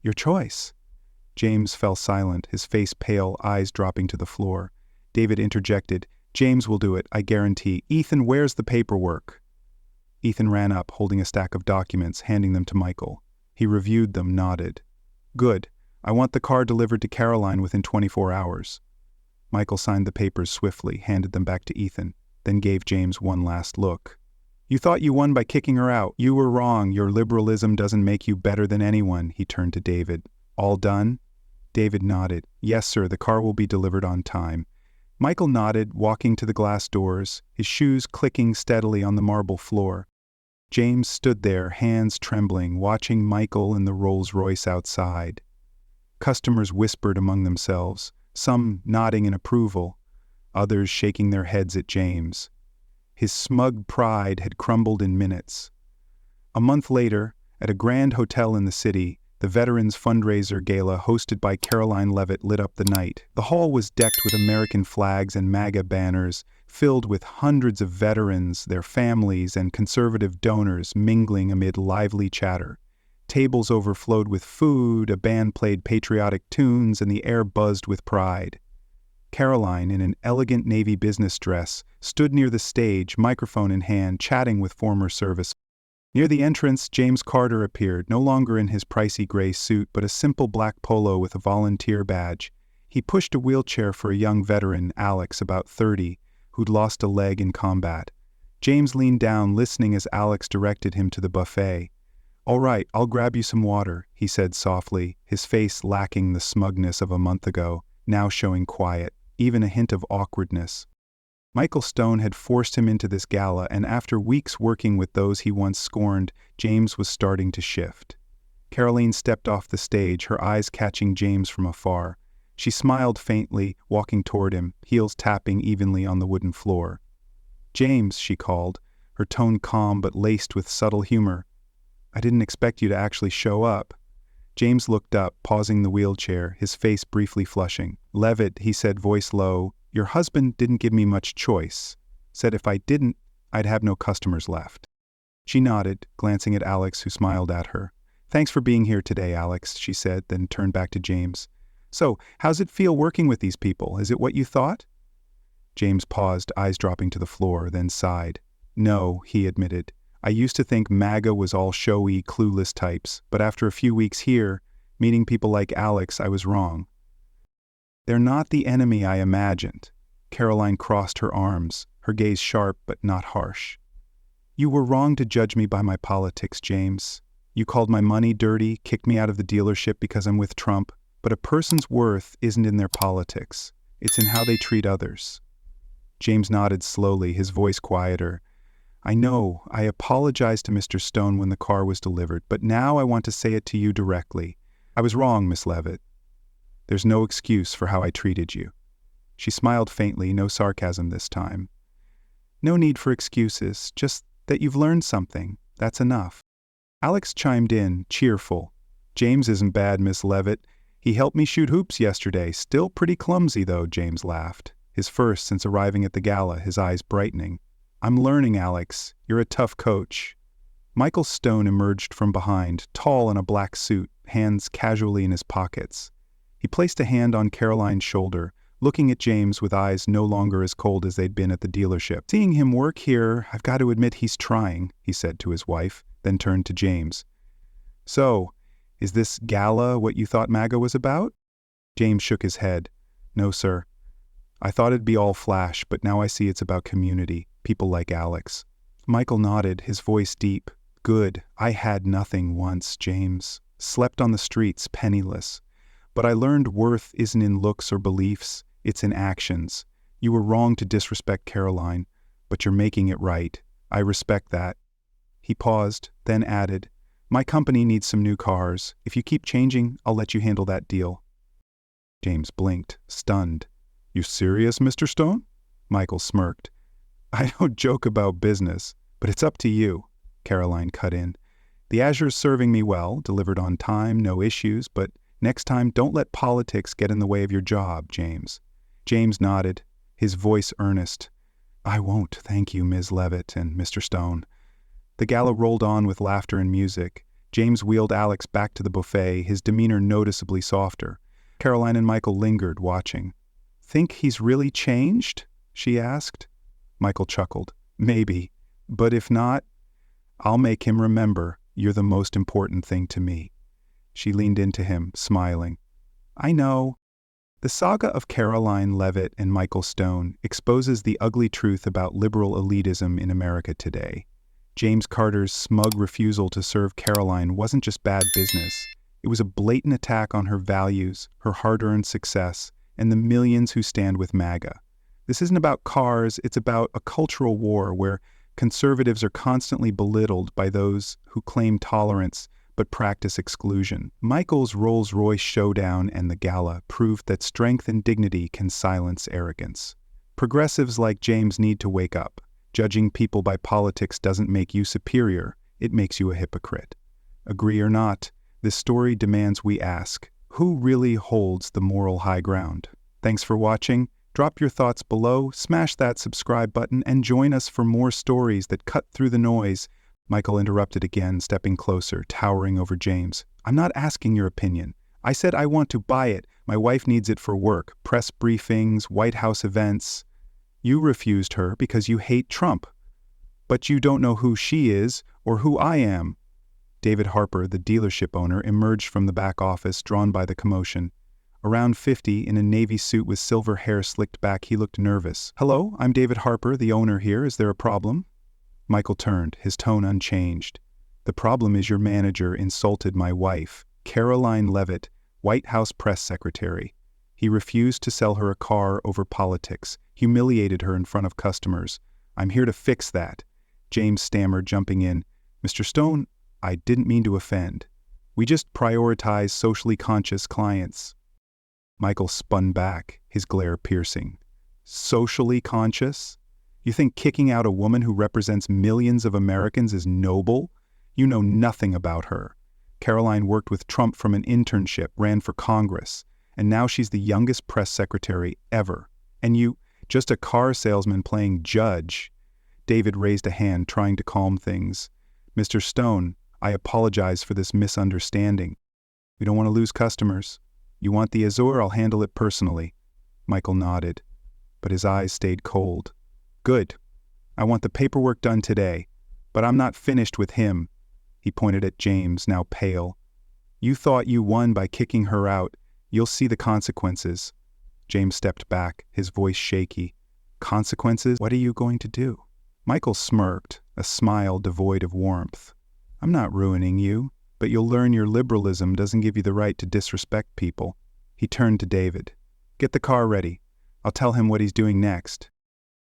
Your choice. James fell silent, his face pale, eyes dropping to the floor. David interjected, James will do it, I guarantee. Ethan, where's the paperwork? Ethan ran up, holding a stack of documents, handing them to Michael. He reviewed them, nodded. Good. I want the car delivered to Karoline within 24 hours. Michael signed the papers swiftly, handed them back to Ethan, then gave James one last look. You thought you won by kicking her out. You were wrong. Your liberalism doesn't make you better than anyone. He turned to David. All done? David nodded. Yes, sir, the car will be delivered on time. Michael nodded, walking to the glass doors, his shoes clicking steadily on the marble floor. James stood there, hands trembling, watching Michael and the Rolls Royce outside. Customers whispered among themselves, some nodding in approval, others shaking their heads at James. His smug pride had crumbled in minutes. A month later, at a grand hotel in the city, the Veterans Fundraiser Gala hosted by Karoline Leavitt lit up the night. The hall was decked with American flags and MAGA banners, filled with hundreds of veterans, their families, and conservative donors mingling amid lively chatter. Tables overflowed with food, a band played patriotic tunes, and the air buzzed with pride. Karoline, in an elegant navy business dress, stood near the stage, microphone in hand, chatting with former service. Near the entrance, James Carter appeared, no longer in his pricey gray suit, but a simple black polo with a volunteer badge. He pushed a wheelchair for a young veteran, Alex, about 30, who'd lost a leg in combat. James leaned down, listening as Alex directed him to the buffet. All right, I'll grab you some water, he said softly, his face lacking the smugness of a month ago, now showing quiet, even a hint of awkwardness. Michael Stone had forced him into this gala, and after weeks working with those he once scorned, James was starting to shift. Karoline stepped off the stage, her eyes catching James from afar. She smiled faintly, walking toward him, heels tapping evenly on the wooden floor. James, she called, her tone calm but laced with subtle humor. I didn't expect you to actually show up. James looked up, pausing the wheelchair, his face briefly flushing. Leavitt, he said, voice low, your husband didn't give me much choice. Said if I didn't, I'd have no customers left. She nodded, glancing at Alex, who smiled at her. Thanks for being here today, Alex, she said, then turned back to James. So, how's it feel working with these people? Is it what you thought? James paused, eyes dropping to the floor, then sighed. No, he admitted. I used to think MAGA was all showy, clueless types, but after a few weeks here, meeting people like Alex, I was wrong. They're not the enemy I imagined. Karoline crossed her arms, her gaze sharp but not harsh. You were wrong to judge me by my politics, James. You called my money dirty, kicked me out of the dealership because I'm with Trump, but a person's worth isn't in their politics. It's in how they treat others. James nodded slowly, his voice quieter. I know, I apologized to Mr. Stone when the car was delivered, but now I want to say it to you directly. I was wrong, Miss Leavitt. There's no excuse for how I treated you. She smiled faintly, no sarcasm this time. No need for excuses, just that you've learned something. That's enough. Alex chimed in, cheerful. James isn't bad, Miss Leavitt. He helped me shoot hoops yesterday. Still pretty clumsy, though, James laughed. His first since arriving at the gala, his eyes brightening. I'm learning, Alex. You're a tough coach. Michael Stone emerged from behind, tall in a black suit, hands casually in his pockets. He placed a hand on Karoline's shoulder, looking at James with eyes no longer as cold as they'd been at the dealership. Seeing him work here, I've got to admit he's trying, he said to his wife, then turned to James. So, is this gala what you thought MAGA was about? James shook his head. No, sir. I thought it'd be all flash, but now I see it's about community, people like Alex. Michael nodded, his voice deep. Good. I had nothing once, James. Slept on the streets, penniless. But I learned worth isn't in looks or beliefs, it's in actions. You were wrong to disrespect Karoline, but you're making it right. I respect that. He paused, then added, My company needs some new cars. If you keep changing, I'll let you handle that deal. James blinked, stunned. You serious, Mr. Stone? Michael smirked. I don't joke about business, but it's up to you, Karoline cut in. The Azure's serving me well, delivered on time, no issues, but next time don't let politics get in the way of your job, James. James nodded, his voice earnest. I won't, thank you, Ms. Leavitt and Mr. Stone. The gala rolled on with laughter and music. James wheeled Alex back to the buffet, his demeanor noticeably softer. Karoline and Michael lingered, watching. "Think he's really changed?" she asked. Michael chuckled. "Maybe. But if not, I'll make him remember you're the most important thing to me." She leaned into him, smiling. "I know." The saga of Karoline Leavitt and Michael Stone exposes the ugly truth about liberal elitism in America today. James Carter's smug refusal to serve Karoline wasn't just bad business. It was a blatant attack on her values, her hard-earned success, and the millions who stand with MAGA. This isn't about cars, it's about a cultural war where conservatives are constantly belittled by those who claim tolerance but practice exclusion. Michael's Rolls Royce showdown and the gala proved that strength and dignity can silence arrogance. Progressives like James need to wake up. Judging people by politics doesn't make you superior, it makes you a hypocrite. Agree or not, this story demands we ask, who really holds the moral high ground? Thanks for watching. Drop your thoughts below, smash that subscribe button, and join us for more stories that cut through the noise. Michael interrupted again, stepping closer, towering over James. "I'm not asking your opinion. I said I want to buy it. My wife needs it for work, press briefings, White House events. You refused her because you hate Trump. But you don't know who she is or who I am." David Harper, the dealership owner, emerged from the back office, drawn by the commotion. Around 50, in a navy suit with silver hair slicked back, he looked nervous. "Hello, I'm David Harper, the owner here. Is there a problem?" Michael turned, his tone unchanged. "The problem is your manager insulted my wife, Karoline Leavitt, White House press secretary. He refused to sell her a car over politics, humiliated her in front of customers. I'm here to fix that." James stammered, jumping in. "Mr. Stone, I didn't mean to offend. We just prioritize socially conscious clients." Michael spun back, his glare piercing. "Socially conscious? You think kicking out a woman who represents millions of Americans is noble? You know nothing about her. Karoline worked with Trump from an internship, ran for Congress, and now she's the youngest press secretary ever. And you, just a car salesman playing judge." David raised a hand, trying to calm things. "Mr. Stone, I apologize for this misunderstanding. We don't want to lose customers. You want the Azure, I'll handle it personally." Michael nodded, but his eyes stayed cold. "Good. I want the paperwork done today, but I'm not finished with him." He pointed at James, now pale. "You thought you won by kicking her out. You'll see the consequences." James stepped back, his voice shaky. "Consequences? What are you going to do?" Michael smirked, a smile devoid of warmth. "I'm not ruining you, but you'll learn your liberalism doesn't give you the right to disrespect people." He turned to David. "Get the car ready. I'll tell him what he's doing next."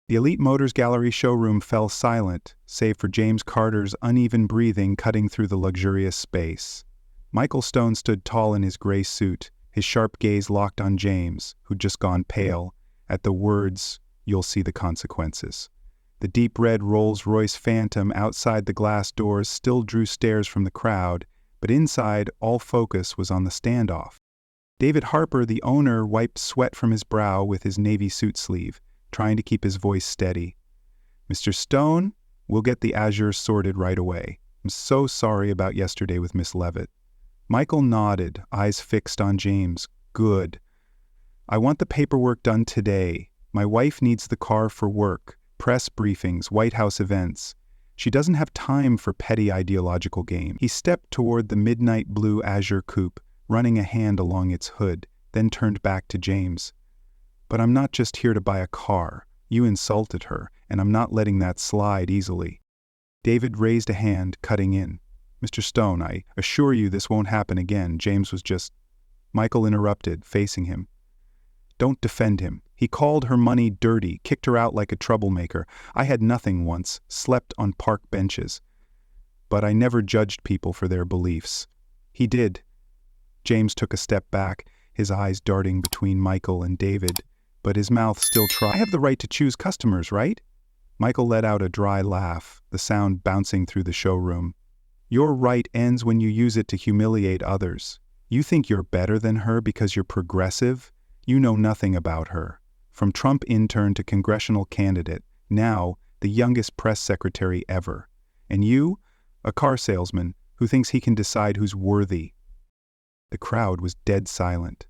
The Elite Motors Gallery showroom fell silent, save for James Carter's uneven breathing cutting through the luxurious space. Michael Stone stood tall in his gray suit, his sharp gaze locked on James, who'd just gone pale, at the words, "You'll see the consequences." The deep red Rolls Royce Phantom outside the glass doors still drew stares from the crowd, but inside all focus was on the standoff. David Harper, the owner, wiped sweat from his brow with his navy suit sleeve, trying to keep his voice steady. "Mr. Stone, we'll get the Azure sorted right away. I'm so sorry about yesterday with Miss Leavitt." Michael nodded, eyes fixed on James. "Good. I want the paperwork done today. My wife needs the car for work, press briefings, White House events. She doesn't have time for petty ideological games." He stepped toward the midnight blue Azure coupe, running a hand along its hood, then turned back to James. "But I'm not just here to buy a car. You insulted her, and I'm not letting that slide easily." David raised a hand, cutting in. "Mr. Stone, I assure you this won't happen again. James was just—" Michael interrupted, facing him. "Don't defend him. He called her money dirty, kicked her out like a troublemaker. I had nothing once, slept on park benches. But I never judged people for their beliefs. He did." James took a step back, his eyes darting between Michael and David, but his mouth still tried. "I have the right to choose customers, right?" Michael let out a dry laugh, the sound bouncing through the showroom. "Your right ends when you use it to humiliate others. You think you're better than her because you're progressive? You know nothing about her. From Trump intern to congressional candidate, now the youngest press secretary ever. And you, a car salesman, who thinks he can decide who's worthy. The crowd was dead silent.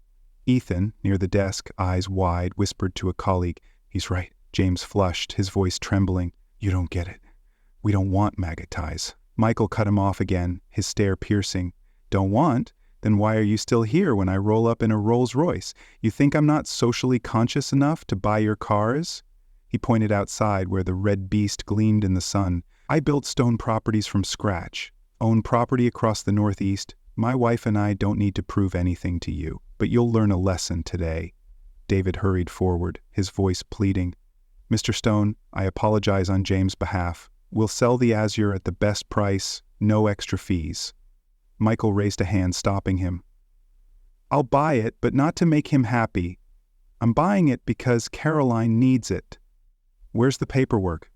Ethan, near the desk, eyes wide, whispered to a colleague, "He's right." James flushed, his voice trembling. "You don't get it. We don't want maggot ties." Michael cut him off again, his stare piercing. "Don't want? Then why are you still here when I roll up in a Rolls Royce? You think I'm not socially conscious enough to buy your cars?" He pointed outside where the red beast gleamed in the sun. "I built stone properties from scratch, own property across the Northeast. My wife and I don't need to prove anything to you, but you'll learn a lesson today." David hurried forward, his voice pleading. "Mr. Stone, I apologize on James' behalf. We'll sell the Azure at the best price, no extra fees." Michael raised a hand, stopping him. "I'll buy it, but not to make him happy. I'm buying it because Karoline needs it. Where's the paperwork?"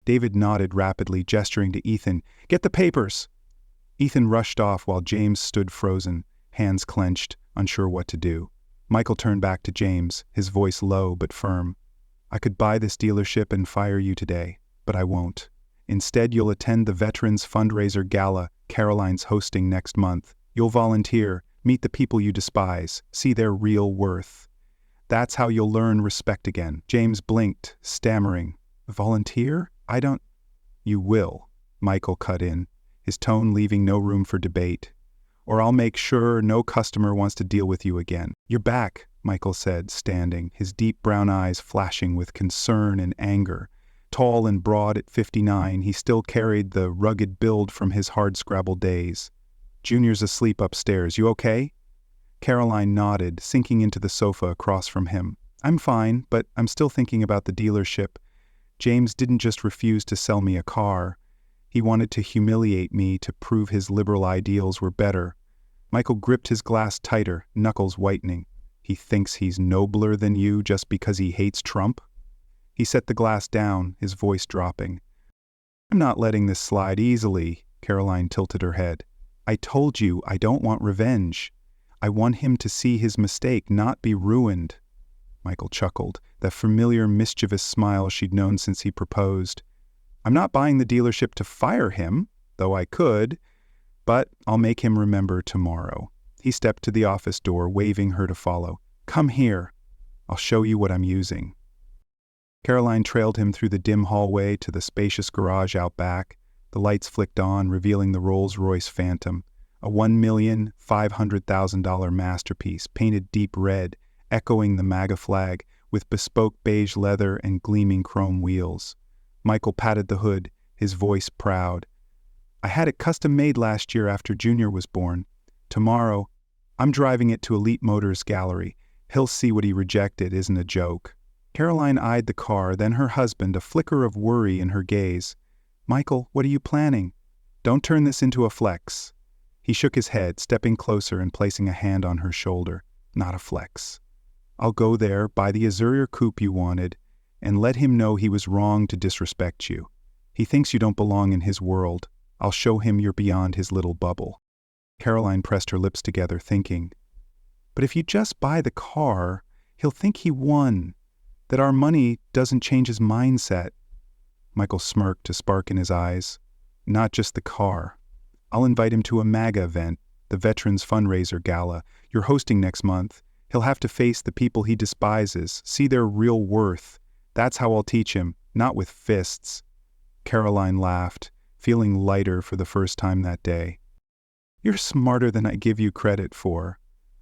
David nodded rapidly, gesturing to Ethan. "Get the papers!" Ethan rushed off while James stood frozen, hands clenched, unsure what to do. Michael turned back to James, his voice low but firm. "I could buy this dealership and fire you today, but I won't. Instead, you'll attend the Veterans Fundraiser Gala Karoline's hosting next month. You'll volunteer, meet the people you despise, see their real worth. That's how you'll learn respect again." James blinked, stammering. "Volunteer? I don't—" "You will," Michael cut in, his tone leaving no room for debate. "Or I'll make sure no customer wants to deal with you again." "You're back," Michael said, standing, his deep brown eyes flashing with concern and anger. Tall and broad at 59, he still carried the rugged build from his hard-scrabble days. "Junior's asleep upstairs. You okay?" Karoline nodded, sinking into the sofa across from him. "I'm fine, but I'm still thinking about the dealership. James didn't just refuse to sell me a car. He wanted to humiliate me to prove his liberal ideals were better." Michael gripped his glass tighter, knuckles whitening. "He thinks he's nobler than you just because he hates Trump?" He set the glass down, his voice dropping. "I'm not letting this slide easily," Karoline tilted her head. "I told you I don't want revenge. I want him to see his mistake, not be ruined." Michael chuckled, that familiar mischievous smile she'd known since he proposed. "I'm not buying the dealership to fire him, though I could, but I'll make him remember tomorrow." He stepped to the office door, waving her to follow. "Come here. I'll show you what I'm using." Karoline trailed him through the dim hallway to the spacious garage out back. The lights flicked on, revealing the Rolls Royce Phantom, a $1,500,000 masterpiece, painted deep red, echoing the MAGA flag, with bespoke beige leather and gleaming chrome wheels. Michael patted the hood, his voice proud. "I had it custom-made last year after Junior was born. Tomorrow, I'm driving it to Elite Motors Gallery. He'll see what he rejected isn't a joke." Karoline eyed the car, then her husband, a flicker of worry in her gaze. "Michael, what are you planning? Don't turn this into a flex." He shook his head, stepping closer and placing a hand on her shoulder. "Not a flex. I'll go there, buy the Azure coupe you wanted, and let him know he was wrong to disrespect you. He thinks you don't belong in his world. I'll show him you're beyond his little bubble." Karoline pressed her lips together, thinking, "But if you just buy the car, he'll think he won, that our money doesn't change his mindset." Michael smirked, a spark in his eyes. "Not just the car. I'll invite him to a MAGA event, the Veterans Fundraiser Gala. You're hosting next month. He'll have to face the people he despises, see their real worth. That's how I'll teach him, not with fists." Karoline laughed, feeling lighter for the first time that day. "You're smarter than I give you credit for."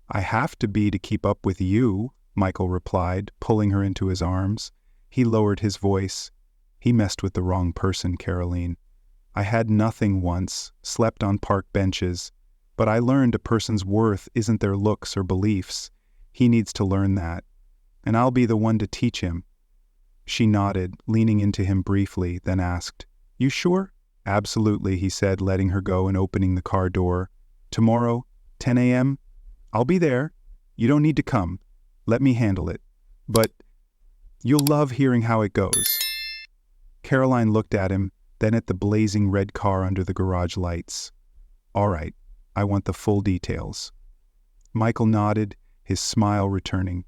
"I have to be to keep up with you," Michael replied, pulling her into his arms. He lowered his voice. "He messed with the wrong person, Karoline. I had nothing once, slept on park benches, but I learned a person's worth isn't their looks or beliefs. He needs to learn that, and I'll be the one to teach him." She nodded, leaning into him briefly, then asked, "You sure?" "Absolutely," he said, letting her go and opening the car door. "Tomorrow, 10 a.m.? I'll be there. You don't need to come. Let me handle it. But you'll love hearing how it goes." Karoline looked at him, then at the blazing red car under the garage lights. "All right, I want the full details." Michael nodded, his smile returning.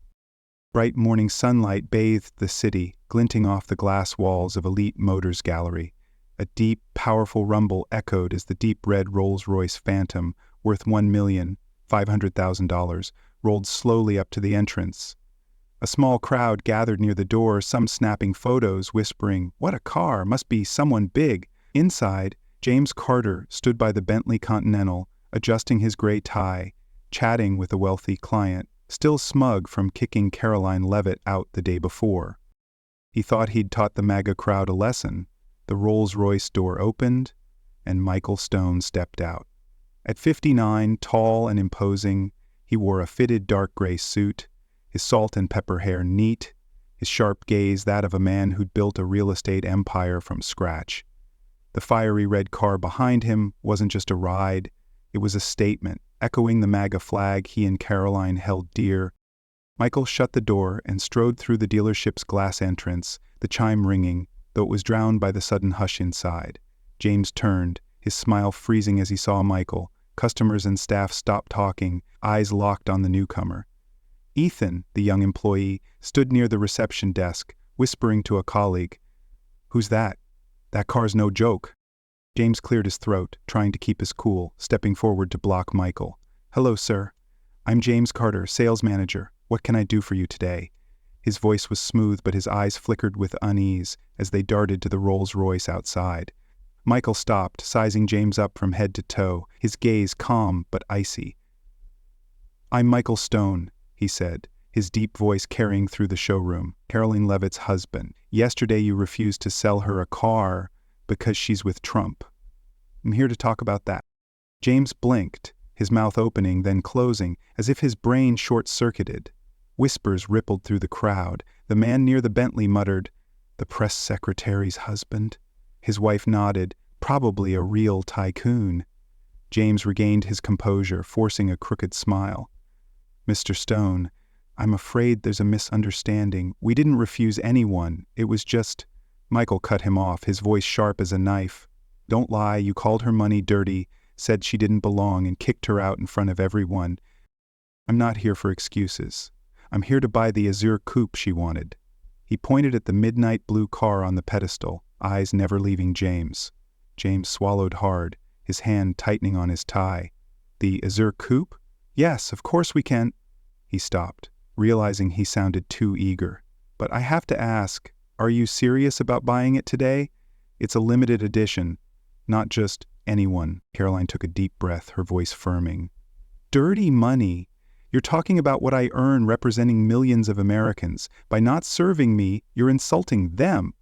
Bright morning sunlight bathed the city, glinting off the glass walls of Elite Motors Gallery. A deep, powerful rumble echoed as the deep red Rolls Royce Phantom, worth $1,500,000, rolled slowly up to the entrance. A small crowd gathered near the door, some snapping photos, whispering, "What a car! Must be someone big." Inside, James Carter stood by the Bentley Continental, adjusting his gray tie, chatting with a wealthy client, still smug from kicking Karoline Leavitt out the day before. He thought he'd taught the MAGA crowd a lesson. The Rolls Royce door opened, and Michael Stone stepped out. At 59, tall and imposing, he wore a fitted dark gray suit, his salt and pepper hair neat, his sharp gaze that of a man who'd built a real estate empire from scratch. The fiery red car behind him wasn't just a ride, it was a statement, echoing the MAGA flag he and Karoline held dear. Michael shut the door and strode through the dealership's glass entrance, the chime ringing, though it was drowned by the sudden hush inside. James turned, his smile freezing as he saw Michael. Customers and staff stopped talking, eyes locked on the newcomer. Ethan, the young employee, stood near the reception desk, whispering to a colleague, "Who's that? That car's no joke." James cleared his throat, trying to keep his cool, stepping forward to block Michael. "Hello, sir. I'm James Carter, sales manager. What can I do for you today?" His voice was smooth, but his eyes flickered with unease as they darted to the Rolls Royce outside. Michael stopped, sizing James up from head to toe, his gaze calm but icy. "I'm Michael Stone," he said, his deep voice carrying through the showroom. "Karoline Leavitt's husband. Yesterday you refused to sell her a car because she's with Trump. I'm here to talk about that." James blinked, his mouth opening, then closing, as if his brain short-circuited. Whispers rippled through the crowd. The man near the Bentley muttered, "The press secretary's husband?" His wife nodded, "Probably a real tycoon." James regained his composure, forcing a crooked smile. "Mr. Stone, I'm afraid there's a misunderstanding. We didn't refuse anyone. It was just—" Michael cut him off, his voice sharp as a knife. "Don't lie, you called her money dirty, said she didn't belong, and kicked her out in front of everyone. I'm not here for excuses. I'm here to buy the Azure coupe she wanted." He pointed at the midnight blue car on the pedestal, eyes never leaving James. James swallowed hard, his hand tightening on his tie. "The Azure coupe? Yes, of course we can—" He stopped, realizing he sounded too eager. "But I have to ask, are you serious about buying it today? It's a limited edition, not just anyone." Karoline took a deep breath, her voice firming. "Dirty money. You're talking about what I earn representing millions of Americans. By not serving me, you're insulting them."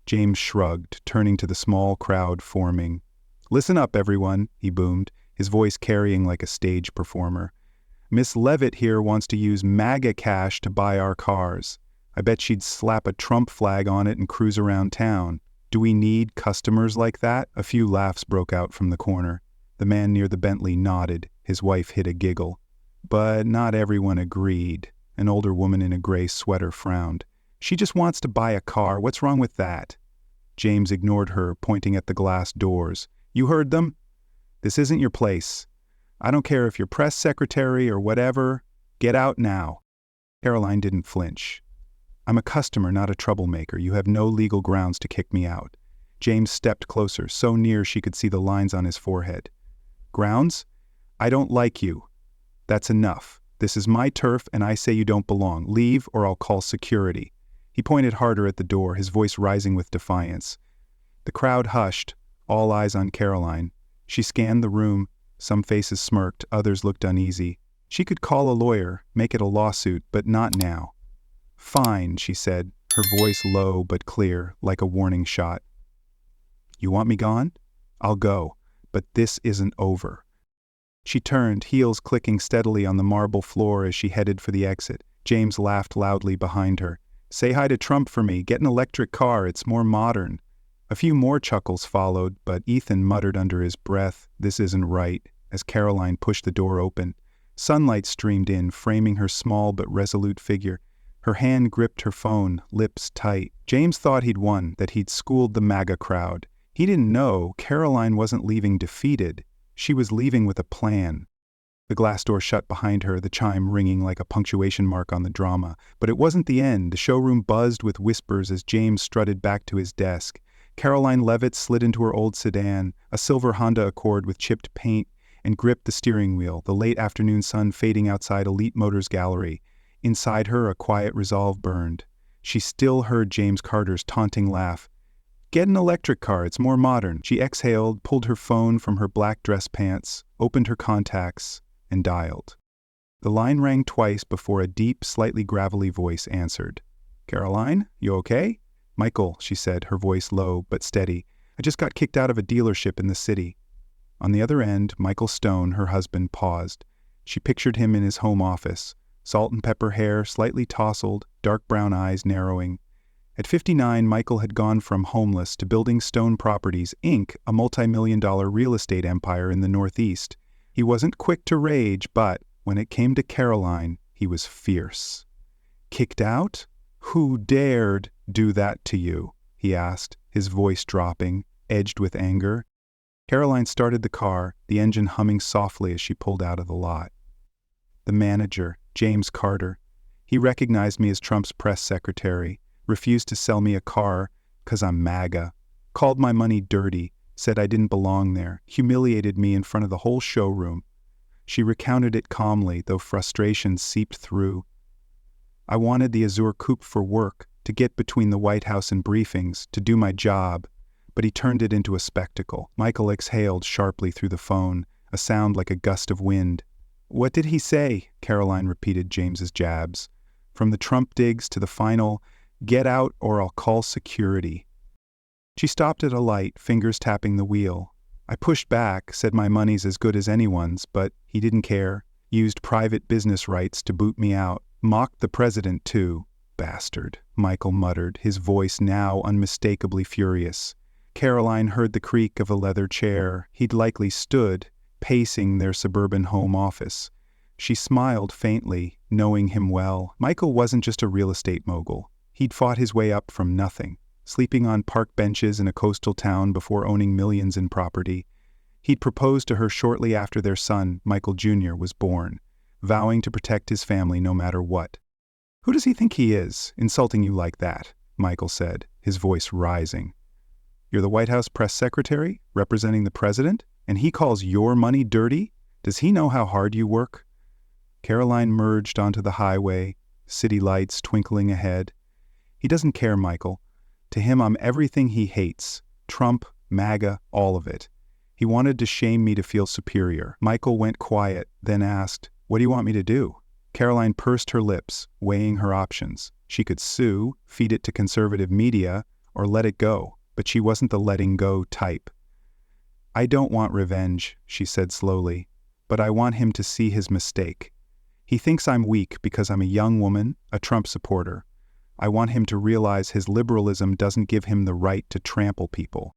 James shrugged, turning to the small crowd forming. "Listen up, everyone," he boomed, his voice carrying like a stage performer. "Miss Leavitt here wants to use MAGA cash to buy our cars. I bet she'd slap a Trump flag on it and cruise around town. Do we need customers like that?" A few laughs broke out from the corner. The man near the Bentley nodded, his wife hid a giggle. But not everyone agreed. An older woman in a gray sweater frowned. "She just wants to buy a car. What's wrong with that?" James ignored her, pointing at the glass doors. "You heard them? This isn't your place. I don't care if you're press secretary or whatever. Get out now." Karoline didn't flinch. "I'm a customer, not a troublemaker. You have no legal grounds to kick me out." James stepped closer, so near she could see the lines on his forehead. "Grounds? I don't like you. That's enough. This is my turf, and I say you don't belong. Leave, or I'll call security." He pointed harder at the door, his voice rising with defiance. The crowd hushed, all eyes on Karoline. She scanned the room. Some faces smirked, others looked uneasy. She could call a lawyer, make it a lawsuit, but not now. "Fine," she said, her voice low but clear, like a warning shot. "You want me gone? I'll go, but this isn't over." She turned, heels clicking steadily on the marble floor as she headed for the exit. James laughed loudly behind her. "Say hi to Trump for me. Get an electric car. It's more modern." A few more chuckles followed, but Ethan muttered under his breath, "This isn't right," as Karoline pushed the door open. Sunlight streamed in, framing her small but resolute figure. Her hand gripped her phone, lips tight. James thought he'd won, that he'd schooled the MAGA crowd. He didn't know Karoline wasn't leaving defeated. She was leaving with a plan. The glass door shut behind her, the chime ringing like a punctuation mark on the drama. But it wasn't the end. The showroom buzzed with whispers as James strutted back to his desk. Karoline Leavitt slid into her old sedan, a silver Honda Accord with chipped paint, and gripped the steering wheel, the late afternoon sun fading outside Elite Motors Gallery. Inside her, a quiet resolve burned. She still heard James Carter's taunting laugh. "Get an electric car, it's more modern." She exhaled, pulled her phone from her black dress pants, opened her contacts, and dialed. The line rang twice before a deep, slightly gravelly voice answered. "Karoline, you okay?" "Michael," she said, her voice low but steady. "I just got kicked out of a dealership in the city." On the other end, Michael Stone, her husband, paused. She pictured him in his home office, salt and pepper hair slightly tousled, dark brown eyes narrowing. At 59, Michael had gone from homeless to building Stone Properties, Inc., a multi-million-dollar real estate empire in the Northeast. He wasn't quick to rage, but when it came to Karoline, he was fierce. "Kicked out? Who dared do that to you?" he asked, his voice dropping, edged with anger. Karoline started the car, the engine humming softly as she pulled out of the lot. "The manager, James Carter. He recognized me as Trump's press secretary, refused to sell me a car 'cause I'm MAGA, called my money dirty, said I didn't belong there, humiliated me in front of the whole showroom." She recounted it calmly, though frustration seeped through. "I wanted the Azure Coupe for work, to get between the White House and briefings, to do my job, but he turned it into a spectacle." Michael exhaled sharply through the phone, a sound like a gust of wind. "What did he say?" Karoline repeated James's jabs. From the Trump digs to the final, "Get out or I'll call security." She stopped at a light, fingers tapping the wheel. "I pushed back, said my money's as good as anyone's, but he didn't care. Used private business rights to boot me out. Mocked the president, too. Bastard," Michael muttered, his voice now unmistakably furious. Karoline heard the creak of a leather chair. He'd likely stood, pacing their suburban home office. She smiled faintly, knowing him well. Michael wasn't just a real estate mogul. He'd fought his way up from nothing, sleeping on park benches in a coastal town before owning millions in property. He'd proposed to her shortly after their son, Michael Jr., was born, vowing to protect his family no matter what. "Who does he think he is, insulting you like that?" Michael said, his voice rising. "You're the White House press secretary, representing the president, and he calls your money dirty? Does he know how hard you work?" Karoline merged onto the highway, city lights twinkling ahead. "He doesn't care, Michael. To him, I'm everything he hates. Trump, MAGA, all of it. He wanted to shame me to feel superior." Michael went quiet, then asked, "What do you want me to do?" Karoline pursed her lips, weighing her options. She could sue, feed it to conservative media, or let it go, but she wasn't the letting go type. "I don't want revenge," she said slowly, "but I want him to see his mistake. He thinks I'm weak because I'm a young woman, a Trump supporter. I want him to realize his liberalism doesn't give him the right to trample people."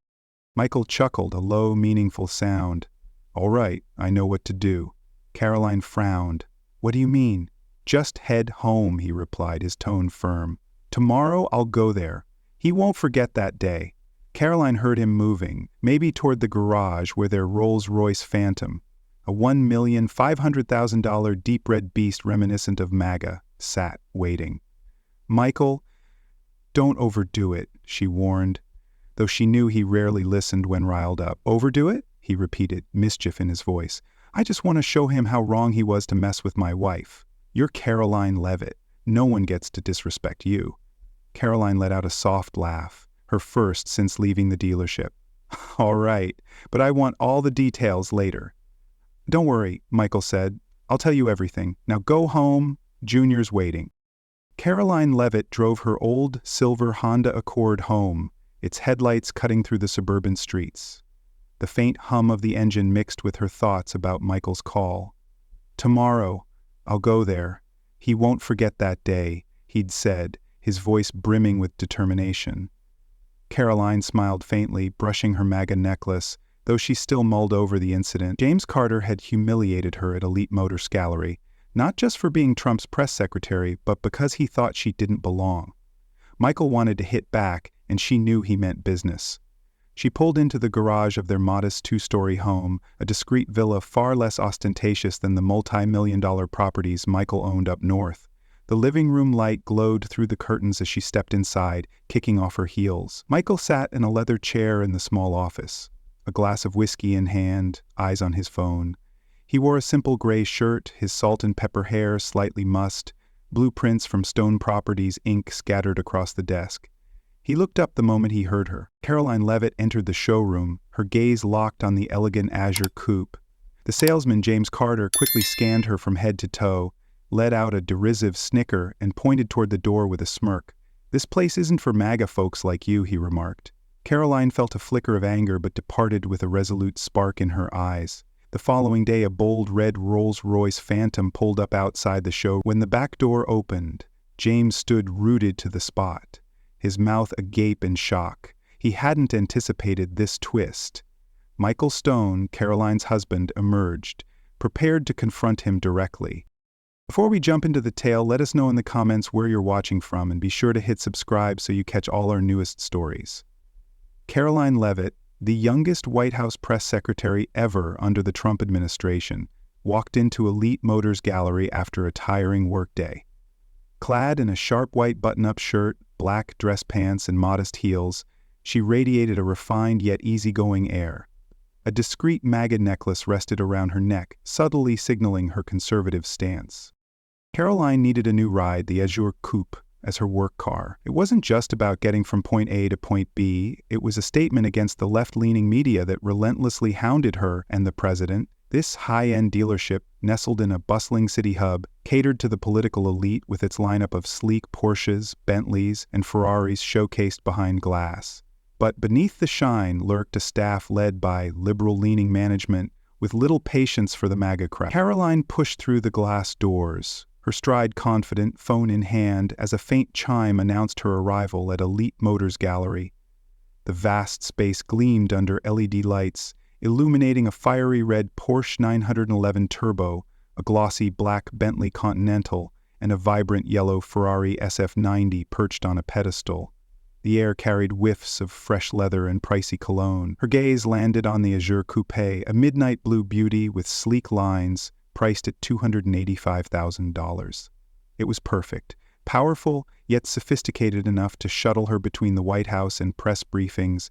Michael chuckled, a low, meaningful sound. "All right, I know what to do." Karoline frowned. "What do you mean?" "Just head home," he replied, his tone firm. "Tomorrow I'll go there. He won't forget that day." Karoline heard him moving, maybe toward the garage where their Rolls Royce Phantom, a $1,500,000 deep red beast reminiscent of MAGA, sat waiting. "Michael, don't overdo it," she warned, though she knew he rarely listened when riled up. "Overdo it?" he repeated, mischief in his voice. "I just want to show him how wrong he was to mess with my wife. You're Karoline Leavitt. No one gets to disrespect you." Karoline let out a soft laugh, her first since leaving the dealership. "All right, but I want all the details later." "Don't worry," Michael said. "I'll tell you everything. Now go home. Junior's waiting." Karoline Leavitt drove her old silver Honda Accord home, its headlights cutting through the suburban streets. The faint hum of the engine mixed with her thoughts about Michael's call. "Tomorrow, I'll go there. He won't forget that day," he'd said, his voice brimming with determination. Karoline smiled faintly, brushing her MAGA necklace, though she still mulled over the incident. James Carter had humiliated her at Elite Motors Gallery, not just for being Trump's press secretary, but because he thought she didn't belong. Michael wanted to hit back, and she knew he meant business. She pulled into the garage of their modest two-story home, a discreet villa far less ostentatious than the multi-million-dollar properties Michael owned up north. The living room light glowed through the curtains as she stepped inside, kicking off her heels. Michael sat in a leather chair in the small office, a glass of whiskey in hand, eyes on his phone. He wore a simple gray shirt, his salt and pepper hair slightly mussed, blueprints from Stone Properties ink scattered across the desk. He looked up the moment he heard her. Karoline Leavitt entered the showroom, her gaze locked on the elegant azure coupe. The salesman, James Carter, quickly scanned her from head to toe, let out a derisive snicker, and pointed toward the door with a smirk. "This place isn't for MAGA folks like you," he remarked. Karoline felt a flicker of anger but departed with a resolute spark in her eyes. The following day, a bold red Rolls Royce Phantom pulled up outside the show. When the back door opened, James stood rooted to the spot, his mouth agape in shock. He hadn't anticipated this twist. Michael Stone, Karoline's husband, emerged, prepared to confront him directly. Before we jump into the tale, let us know in the comments where you're watching from, and be sure to hit subscribe so you catch all our newest stories. Karoline Leavitt, the youngest White House press secretary ever under the Trump administration, walked into Elite Motors Gallery after a tiring workday. Clad in a sharp white button-up shirt, black dress pants, and modest heels, she radiated a refined yet easygoing air. A discreet MAGA necklace rested around her neck, subtly signaling her conservative stance. Karoline needed a new ride, the Azure Coupe, as her work car. It wasn't just about getting from point A to point B, it was a statement against the left-leaning media that relentlessly hounded her and the president. This high-end dealership, nestled in a bustling city hub, catered to the political elite with its lineup of sleek Porsches, Bentleys, and Ferraris showcased behind glass. But beneath the shine lurked a staff led by liberal-leaning management with little patience for the MAGA crowd. Karoline pushed through the glass doors, her stride confident, phone in hand, as a faint chime announced her arrival at Elite Motors Gallery. The vast space gleamed under LED lights, illuminating a fiery red Porsche 911 Turbo, a glossy black Bentley Continental, and a vibrant yellow Ferrari SF90 perched on a pedestal. The air carried whiffs of fresh leather and pricey cologne. Her gaze landed on the Azure Coupe, a midnight blue beauty with sleek lines, priced at $285,000. It was perfect, powerful, yet sophisticated enough to shuttle her between the White House and press briefings.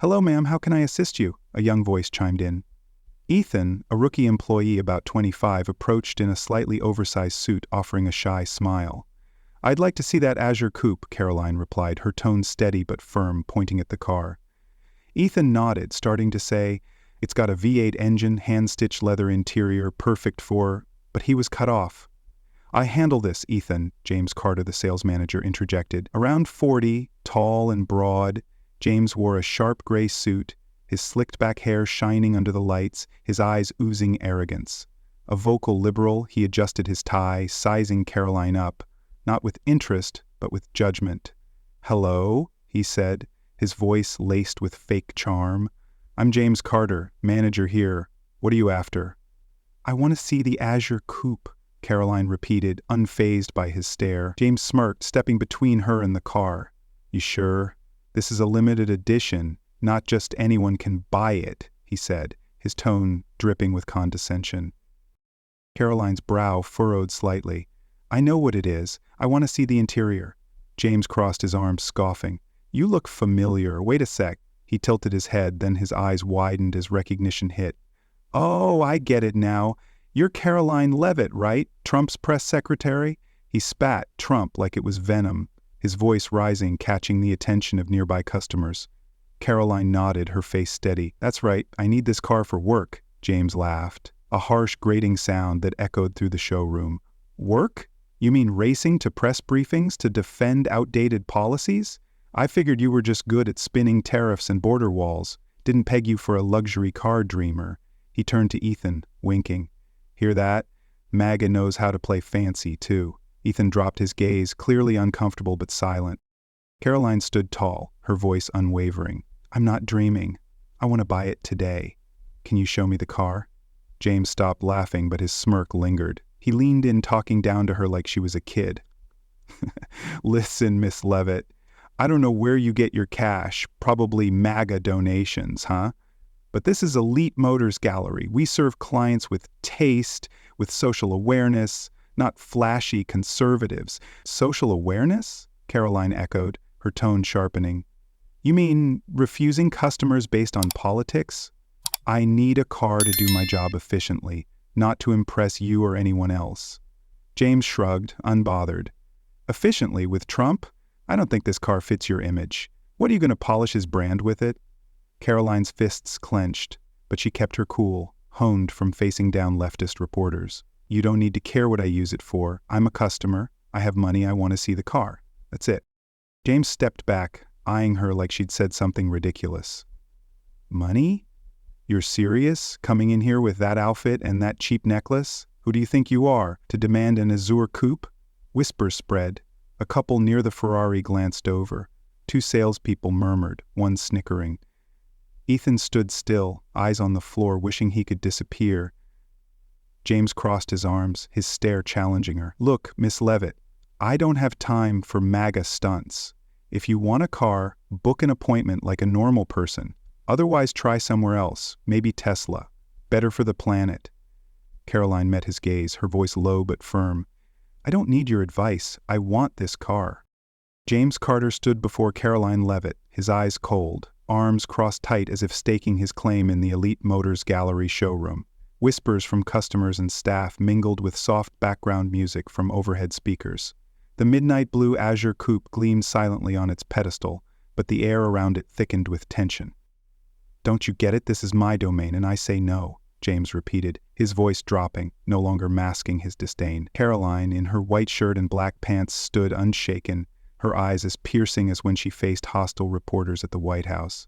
"Hello, ma'am, how can I assist you?" a young voice chimed in. Ethan, a rookie employee about 25, approached in a slightly oversized suit, offering a shy smile. "I'd like to see that Azure Coupe," Karoline replied, her tone steady but firm, pointing at the car. Ethan nodded, starting to say, "It's got a V8 engine, hand-stitched leather interior, perfect for..." But he was cut off. "I handle this, Ethan," James Carter, the sales manager, interjected. Around 40, tall and broad, James wore a sharp gray suit, his slicked-back hair shining under the lights, his eyes oozing arrogance. A vocal liberal, he adjusted his tie, sizing Karoline up, not with interest, but with judgment. "Hello," he said, his voice laced with fake charm. "I'm James Carter, manager here. What are you after?" "I want to see the Azure Coupe," Karoline repeated, unfazed by his stare. James smirked, stepping between her and the car. "You sure? This is a limited edition. Not just anyone can buy it," he said, his tone dripping with condescension. Karoline's brow furrowed slightly. "I know what it is. I want to see the interior." James crossed his arms, scoffing. "You look familiar. Wait a sec." He tilted his head, then his eyes widened as recognition hit. "Oh, I get it now. You're Karoline Leavitt, right? Trump's press secretary?" He spat Trump like it was venom, his voice rising, catching the attention of nearby customers. Karoline nodded, her face steady. "That's right. I need this car for work," James laughed, a harsh, grating sound that echoed through the showroom. "Work? You mean racing to press briefings to defend outdated policies? I figured you were just good at spinning tariffs and border walls. Didn't peg you for a luxury car dreamer." He turned to Ethan, winking. "Hear that? MAGA knows how to play fancy, too." Ethan dropped his gaze, clearly uncomfortable but silent. Karoline stood tall, her voice unwavering. "I'm not dreaming. I want to buy it today. Can you show me the car?" James stopped laughing, but his smirk lingered. He leaned in, talking down to her like she was a kid. "Listen, Miss Leavitt, I don't know where you get your cash, probably MAGA donations, huh? But this is Elite Motors Gallery. We serve clients with taste, with social awareness, not flashy conservatives. Social awareness? Karoline echoed, her tone sharpening. You mean refusing customers based on politics? I need a car to do my job efficiently, not to impress you or anyone else. James shrugged, unbothered. Efficiently with Trump? I don't think this car fits your image. What are you going to polish his brand with it? Karoline's fists clenched, but she kept her cool, honed from facing down leftist reporters. You don't need to care what I use it for. I'm a customer. I have money. I want to see the car. That's it. James stepped back, eyeing her like she'd said something ridiculous. Money? You're serious, coming in here with that outfit and that cheap necklace? Who do you think you are, to demand an azure coupe? Whispers spread. A couple near the Ferrari glanced over. 2 salespeople murmured, one snickering. Ethan stood still, eyes on the floor, wishing he could disappear. James crossed his arms, his stare challenging her. Look, Miss Leavitt, I don't have time for MAGA stunts. If you want a car, book an appointment like a normal person. Otherwise, try somewhere else, maybe Tesla. Better for the planet. Karoline met his gaze, her voice low but firm. I don't need your advice. I want this car. James Carter stood before Karoline Leavitt, his eyes cold, arms crossed tight as if staking his claim in the Elite Motors Gallery showroom. Whispers from customers and staff mingled with soft background music from overhead speakers. The midnight blue azure coupe gleamed silently on its pedestal, but the air around it thickened with tension. Don't you get it? This is my domain, and I say no, James repeated, his voice dropping, no longer masking his disdain. Karoline, in her white shirt and black pants, stood unshaken, her eyes as piercing as when she faced hostile reporters at the White House.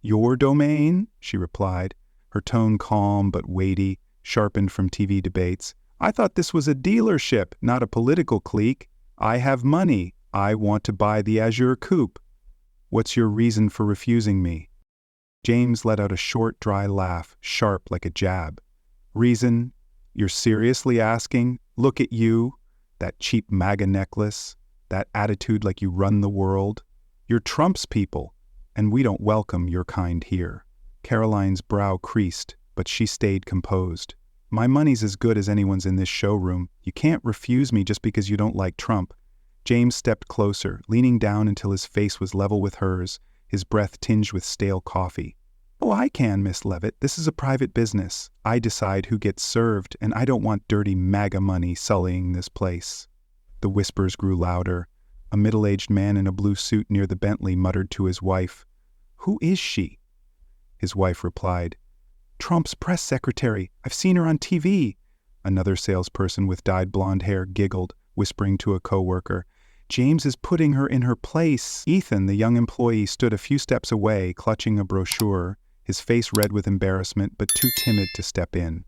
Your domain? She replied, her tone calm but weighty, sharpened from TV debates. I thought this was a dealership, not a political clique. I have money. I want to buy the azure coupe. What's your reason for refusing me? James let out a short, dry laugh, sharp like a jab. Reason? You're seriously asking? Look at you, that cheap MAGA necklace, that attitude like you run the world. You're Trump's people, and we don't welcome your kind here. Karoline's brow creased, but she stayed composed. My money's as good as anyone's in this showroom. You can't refuse me just because you don't like Trump. James stepped closer, leaning down until his face was level with hers, his breath tinged with stale coffee. Oh, I can, Miss Leavitt. This is a private business. I decide who gets served, and I don't want dirty MAGA money sullying this place. The whispers grew louder. A middle-aged man in a blue suit near the Bentley muttered to his wife, Who is she? His wife replied, Trump's press secretary. I've seen her on TV. Another salesperson with dyed blonde hair giggled, whispering to a coworker, James is putting her in her place. Ethan, the young employee, stood a few steps away, clutching a brochure, his face red with embarrassment but too timid to step in.